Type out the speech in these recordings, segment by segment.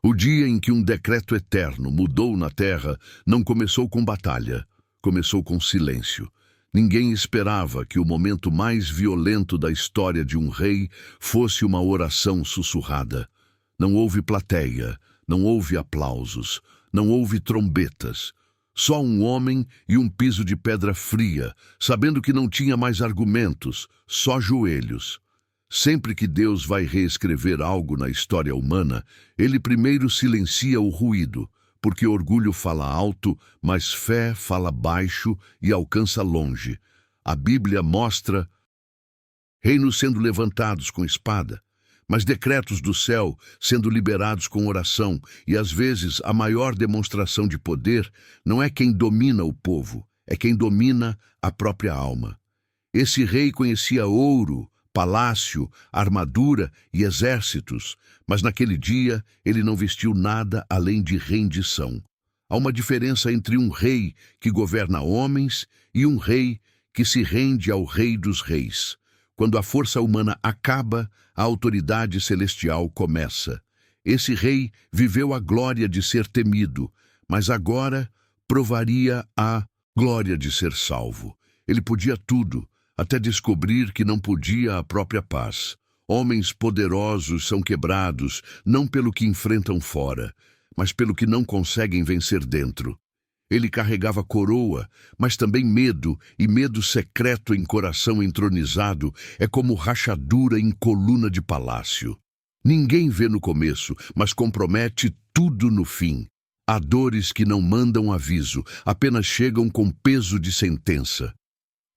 O dia em que um decreto eterno mudou na terra não começou com batalha, começou com silêncio. Ninguém esperava que o momento mais violento da história de um rei fosse uma oração sussurrada. Não houve plateia, não houve aplausos, não houve trombetas. Só um homem e um piso de pedra fria, sabendo que não tinha mais argumentos, só joelhos. Sempre que Deus vai reescrever algo na história humana, ele primeiro silencia o ruído, porque orgulho fala alto, mas fé fala baixo e alcança longe. A Bíblia mostra reinos sendo levantados com espada, mas decretos do céu sendo liberados com oração, e às vezes a maior demonstração de poder não é quem domina o povo, é quem domina a própria alma. Esse rei conhecia ouro, palácio, armadura e exércitos, mas naquele dia ele não vestiu nada além de rendição. Há uma diferença entre um rei que governa homens e um rei que se rende ao Rei dos Reis. Quando a força humana acaba, a autoridade celestial começa. Esse rei viveu a glória de ser temido, mas agora provaria a glória de ser salvo. Ele podia tudo, até descobrir que não podia a própria paz. Homens poderosos são quebrados, não pelo que enfrentam fora, mas pelo que não conseguem vencer dentro. Ele carregava coroa, mas também medo, e medo secreto em coração entronizado é como rachadura em coluna de palácio. Ninguém vê no começo, mas compromete tudo no fim. Há dores que não mandam aviso, apenas chegam com peso de sentença.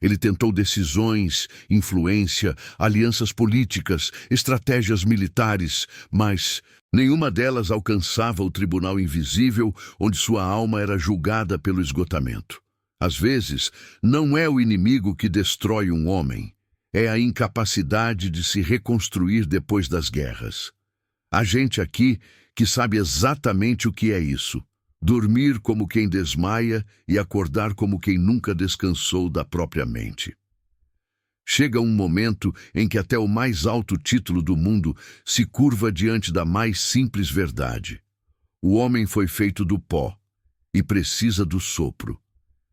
Ele tentou decisões, influência, alianças políticas, estratégias militares, mas nenhuma delas alcançava o tribunal invisível onde sua alma era julgada pelo esgotamento. Às vezes, não é o inimigo que destrói um homem, é a incapacidade de se reconstruir depois das guerras. Há gente aqui que sabe exatamente o que é isso. Dormir como quem desmaia e acordar como quem nunca descansou da própria mente. Chega um momento em que até o mais alto título do mundo se curva diante da mais simples verdade. O homem foi feito do pó e precisa do sopro.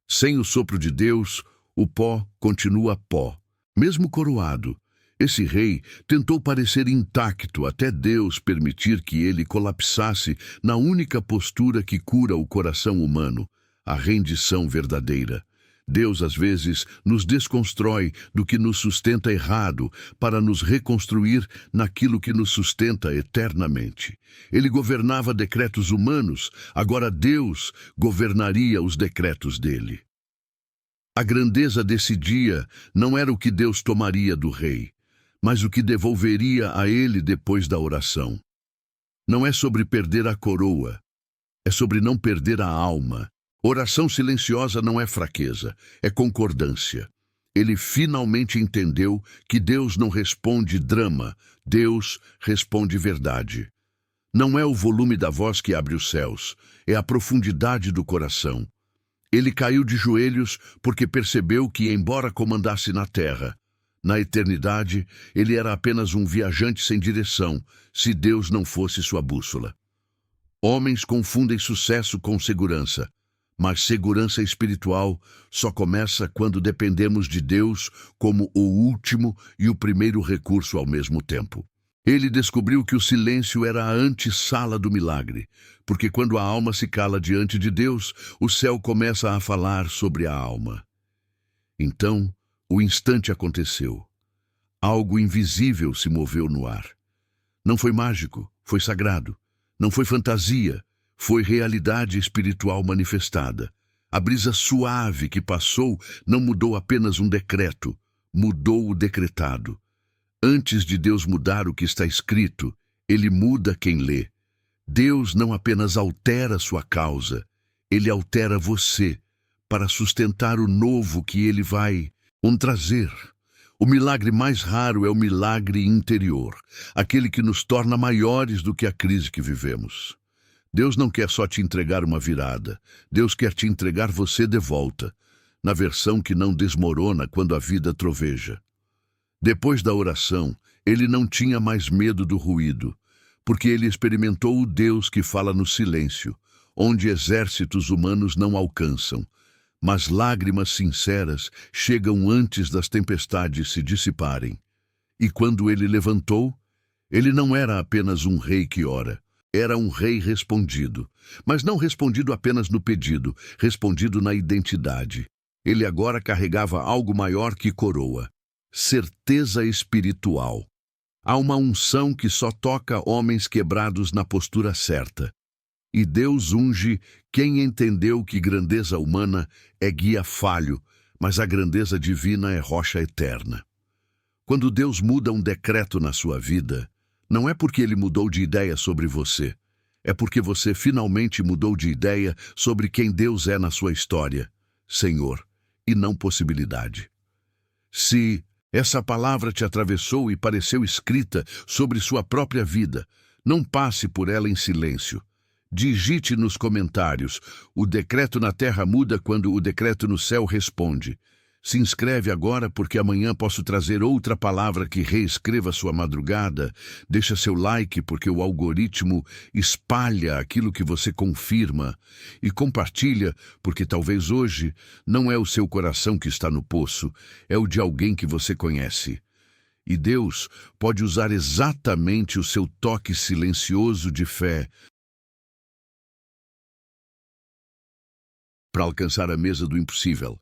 Sem o sopro de Deus, o pó continua pó, mesmo coroado. Esse rei tentou parecer intacto até Deus permitir que ele colapsasse na única postura que cura o coração humano, a rendição verdadeira. Deus, às vezes, nos desconstrói do que nos sustenta errado para nos reconstruir naquilo que nos sustenta eternamente. Ele governava decretos humanos, agora Deus governaria os decretos dele. A grandeza desse dia não era o que Deus tomaria do rei, mas o que devolveria a ele depois da oração. Não é sobre perder a coroa, é sobre não perder a alma. Oração silenciosa não é fraqueza, é concordância. Ele finalmente entendeu que Deus não responde drama, Deus responde verdade. Não é o volume da voz que abre os céus, é a profundidade do coração. Ele caiu de joelhos porque percebeu que, embora comandasse na terra, na eternidade, ele era apenas um viajante sem direção, se Deus não fosse sua bússola. Homens confundem sucesso com segurança, mas segurança espiritual só começa quando dependemos de Deus como o último e o primeiro recurso ao mesmo tempo. Ele descobriu que o silêncio era a antessala do milagre, porque quando a alma se cala diante de Deus, o céu começa a falar sobre a alma. Então, o instante aconteceu. Algo invisível se moveu no ar. Não foi mágico, foi sagrado. Não foi fantasia, foi realidade espiritual manifestada. A brisa suave que passou não mudou apenas um decreto, mudou o decretado. Antes de Deus mudar o que está escrito, ele muda quem lê. Deus não apenas altera sua causa, ele altera você para sustentar o novo que ele vai trazer. O milagre mais raro é o milagre interior, aquele que nos torna maiores do que a crise que vivemos. Deus não quer só te entregar uma virada, Deus quer te entregar você de volta, na versão que não desmorona quando a vida troveja. Depois da oração, ele não tinha mais medo do ruído, porque ele experimentou o Deus que fala no silêncio, onde exércitos humanos não alcançam, mas lágrimas sinceras chegam antes das tempestades se dissiparem. E quando ele levantou, ele não era apenas um rei que ora, era um rei respondido, mas não respondido apenas no pedido, respondido na identidade. Ele agora carregava algo maior que coroa, certeza espiritual. Há uma unção que só toca homens quebrados na postura certa. E Deus unge quem entendeu que grandeza humana é guia falho, mas a grandeza divina é rocha eterna. Quando Deus muda um decreto na sua vida, não é porque ele mudou de ideia sobre você, é porque você finalmente mudou de ideia sobre quem Deus é na sua história, Senhor, e não possibilidade. Se essa palavra te atravessou e pareceu escrita sobre sua própria vida, não passe por ela em silêncio. Digite nos comentários: o decreto na terra muda quando o decreto no céu responde. Se inscreve agora porque amanhã posso trazer outra palavra que reescreva sua madrugada. Deixa seu like porque o algoritmo espalha aquilo que você confirma. E compartilha porque talvez hoje não é o seu coração que está no poço, é o de alguém que você conhece. E Deus pode usar exatamente o seu toque silencioso de fé para alcançar a mesa do impossível.